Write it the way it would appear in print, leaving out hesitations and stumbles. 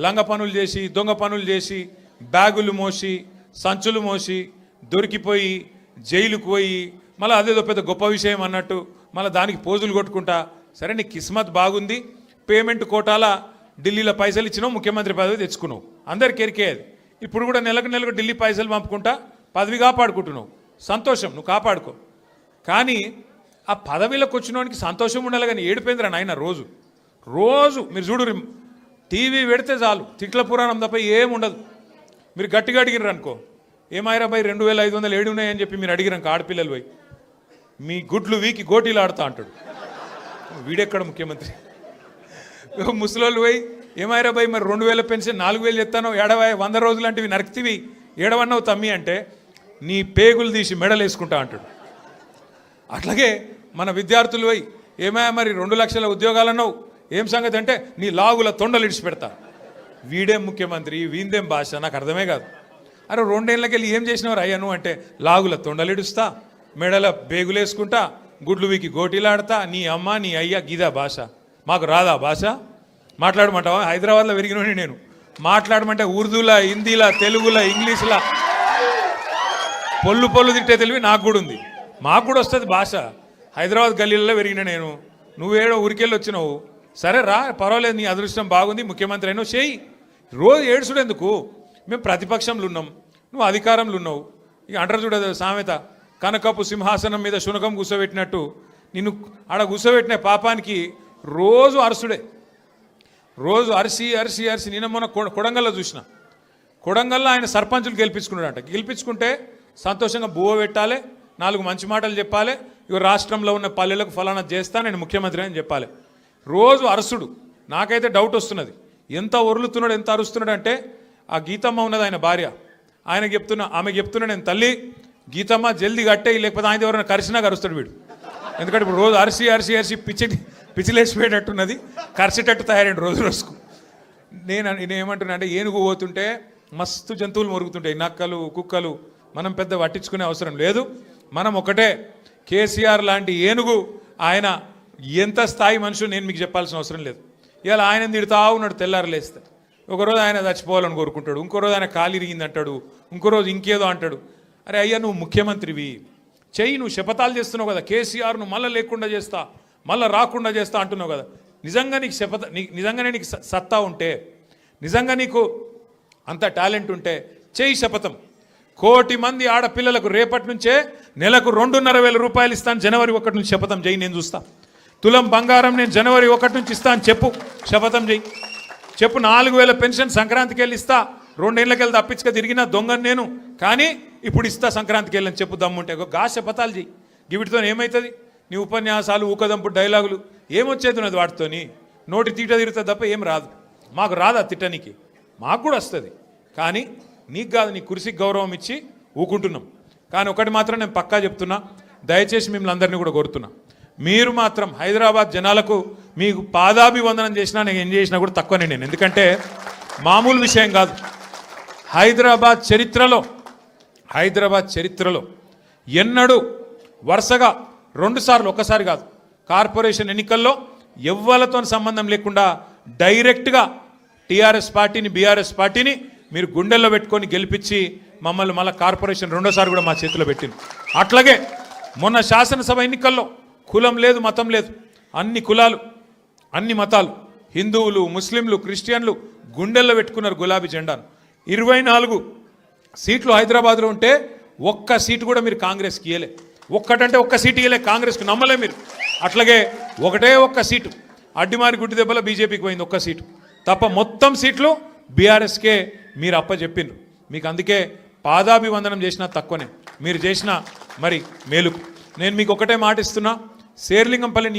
లంగ పనులు చేసి దొంగ పనులు చేసి బ్యాగులు మోసి సంచులు మోసి దొరికిపోయి జైలుకు పోయి మళ్ళీ అదేదో పెద్ద గొప్ప విషయం అన్నట్టు మళ్ళీ దానికి పోజులు కొట్టుకుంటా సరే నీ కిస్మత్ బాగుంది పేమెంట్ కోటాల ఢిల్లీలో పైసలు ఇచ్చినావు ముఖ్యమంత్రి పదవి తెచ్చుకున్నావు అందరికి ఎరికేది ఇప్పుడు కూడా నెలకు ఢిల్లీ పైసలు పంపుకుంటా పదవి కాపాడుకుంటున్నావు సంతోషం నువ్వు కాపాడుకో కానీ ఆ పదవిలోకి వచ్చినోనికి సంతోషం ఉండాలి కానీ ఏడిపోయిందిరా నాయన రోజు మీరు చూడు టీవీ పెడితే చాలు తిట్ల పురాణం తప్ప ఏముండదు మీరు గట్టిగా అడిగినారు అనుకో ఏమాయిరా భయ్ 2500 ఏడు ఉన్నాయని చెప్పి మీరు అడిగినాక ఆడపిల్లలు పోయి మీ గుడ్లు వీకి గోటీలు ఆడుతా అంటాడు వీడెక్కడ ముఖ్యమంత్రి ముసలోళ్ళు పోయి ఏమాయిరా భయ్ మరి 2000 పెన్షన్ 4000 చెప్తానో 100 రోజులు లాంటివి నరక్తివి ఏడవన్నావు తమ్మి అంటే నీ పేగులు తీసి మెడలు వేసుకుంటా అంటాడు అట్లాగే మన విద్యార్థులు పోయి ఏమయ్యా మరి 2 లక్షల ఉద్యోగాలు అన్నావు ఏం సంగతి అంటే నీ లాగుల తొండలు ఇడిచిపెడతా వీడేం ముఖ్యమంత్రి వీందేం భాష నాకు అర్థమే కాదు అరే 2 ఏళ్ళకి వెళ్ళి ఏం చేసినవారు అయ్యాను అంటే లాగుల తొండలు ఇడుస్తా మెడల బేగులేసుకుంటా గుడ్లు వీకి గోటీలాడతా నీ అమ్మ నీ అయ్య గీదా భాష మాకు రాదా భాష మాట్లాడమంటావా హైదరాబాద్లో పెరిగినోని నేను మాట్లాడమంటే ఉర్దూలా హిందీలా తెలుగులా ఇంగ్లీష్లా పొల్లు తిట్టే తెలివి నాకు కూడా ఉంది మాకు కూడా వస్తుంది భాష హైదరాబాద్ గల్లీలలో పెరిగిన నేను నువ్వేడో ఊరికెళ్ళి వచ్చినావు సరే రా పర్వాలేదు నీ అదృష్టం బాగుంది ముఖ్యమంత్రి అయినావు చేయి రోజు ఏడుచుడు ఎందుకు మేము ప్రతిపక్షంలో ఉన్నాం నువ్వు అధికారంలో ఉన్నావు ఇక అంటారు చూడదు సామెత కనకపు సింహాసనం మీద శునకం కూర్చోబెట్టినట్టు నిన్ను ఆడ కూర్చోబెట్టిన పాపానికి రోజు అరసుడే రోజు అరిసి నిన్న మొన్న కొడంగల్లో చూసిన కొడంగల్లో ఆయన సర్పంచులు గెలిపించుకున్నాడంట గెలిపించుకుంటే సంతోషంగా బువ్వ పెట్టాలి 4 మంచి మాటలు చెప్పాలి ఇక రాష్ట్రంలో ఉన్న పల్లెలకు ఫలానా చేస్తా నేను ముఖ్యమంత్రి అని చెప్పాలి రోజు అరసుడు నాకైతే డౌట్ వస్తున్నది ఎంత ఒరులుతున్నాడు ఎంత అరుస్తున్నాడు అంటే ఆ గీతమ్మ ఉన్నది ఆయన భార్య ఆమె చెప్తున్నా నేను తల్లి గీతమ్మ జల్దీ కట్టేయి లేకపోతే ఆయన ఎవరైనా కరిసినా కరుస్తాడు వీడు ఎందుకంటే ఇప్పుడు రోజు అరిసి పిచ్చిలేసిపోయేటట్టున్నది కరిసేటట్టు తయారైంది రోజుకు నేను ఏమంటున్నా అంటే ఏనుగు పోతుంటే మస్తు జంతువులు మొరుగుతుంటాయి నక్కలు కుక్కలు మనం పెద్ద పట్టించుకునే అవసరం లేదు మనం ఒకటే కేసీఆర్ లాంటి ఏనుగు ఆయన ఎంత స్థాయి మనుషులు నేను మీకు చెప్పాల్సిన అవసరం లేదు ఇలా ఆయన తిడుతా ఉన్నాడు తెల్లారు లేస్తే ఒకరోజు ఆయన చచ్చిపోవాలని కోరుకుంటాడు ఇంకో రోజు ఆయన కాలు ఇరిగింది అంటాడు ఇంకో రోజు ఇంకేదో అంటాడు అరే అయ్యా నువ్వు ముఖ్యమంత్రివి చెయ్యి నువ్వు శపథాలు చేస్తున్నావు కదా కేసీఆర్ను మళ్ళీ లేకుండా చేస్తా మళ్ళీ రాకుండా చేస్తా అంటున్నావు కదా నిజంగా నీకు నిజంగానే నీకు సత్తా ఉంటే నిజంగా నీకు అంత టాలెంట్ ఉంటే చెయ్యి శపథం 1 కోటి మంది ఆడపిల్లలకు రేపటి నుంచే నెలకు 2,500 రూపాయలు ఇస్తాను జనవరి 1 నుంచి శపథం చేయి నేను చూస్తా తులం బంగారం నేను జనవరి 1 నుంచి ఇస్తాను చెప్పు శపథం చేయి చెప్పు 4,000 పెన్షన్ సంక్రాంతికి వెళ్ళి ఇస్తా 2 ఏళ్ళకి వెళ్ళి తప్పించుక తిరిగిన దొంగను నేను కానీ ఇప్పుడు ఇస్తా సంక్రాంతికి వెళ్ళని చెప్పు దమ్ముంటే గా శపథాలు చేయి వీటితో ఏమవుతుంది నీ ఉపన్యాసాలు ఊకదంపుడు డైలాగులు ఏమొచ్చేది ఉన్నది వాటితోని నోటి తీట తిరుగుతుంది తప్ప ఏం రాదు మాకు రాదా తిట్టనికి మాకు కూడా వస్తుంది కానీ నీకు కాదు నీ కుర్చీకి గౌరవం ఇచ్చి ఊకుంటున్నాం కానీ ఒకటి మాత్రం నేను పక్కా చెప్తున్నా దయచేసి మిమ్మల్ని అందరినీ కూడా కోరుతున్నా మీరు మాత్రం హైదరాబాద్ జనాలకు మీకు పాదాభివందనం చేసినా నేను ఏం చేసినా కూడా తక్కువనే నేను ఎందుకంటే మామూలు విషయం కాదు హైదరాబాద్ చరిత్రలో ఎన్నడూ వరుసగా 2 సార్లు ఒకసారి కాదు కార్పొరేషన్ ఎన్నికల్లో ఎవ్వలతో సంబంధం లేకుండా డైరెక్ట్గా టీఆర్ఎస్ పార్టీని బీఆర్ఎస్ పార్టీని మీరు గుండెల్లో పెట్టుకొని గెలిపించి మమ్మల్ని మళ్ళీ కార్పొరేషన్ 2సారి కూడా మా చేతిలో పెట్టింది అట్లాగే మొన్న శాసనసభ ఎన్నికల్లో కులం లేదు మతం లేదు అన్ని కులాలు అన్ని మతాలు హిందువులు ముస్లింలు క్రిస్టియన్లు గుండెల్లో పెట్టుకున్నారు గులాబీ జెండాను 24 సీట్లు హైదరాబాద్లో ఉంటే ఒక్క సీటు కూడా మీరు కాంగ్రెస్కి ఇయ్యలే ఒక్కటంటే ఒక్క సీటు ఇయ్యలే కాంగ్రెస్కి నమ్మలే మీరు అట్లాగే ఒక్క సీటు అడ్డిమారి గుడ్డి దెబ్బలో బీజేపీకి పోయింది ఒక్క సీటు తప్ప మొత్తం సీట్లు బీఆర్ఎస్కే మీరు అప్పచెప్పిండ్రు మీకు అందుకే పాదాభివందనం చేసినా తక్కువనే మీరు చేసిన మరి మేలుకు నేను మీకు ఒకటే మాట ఇస్తున్నా శేర్లింగంపల్లి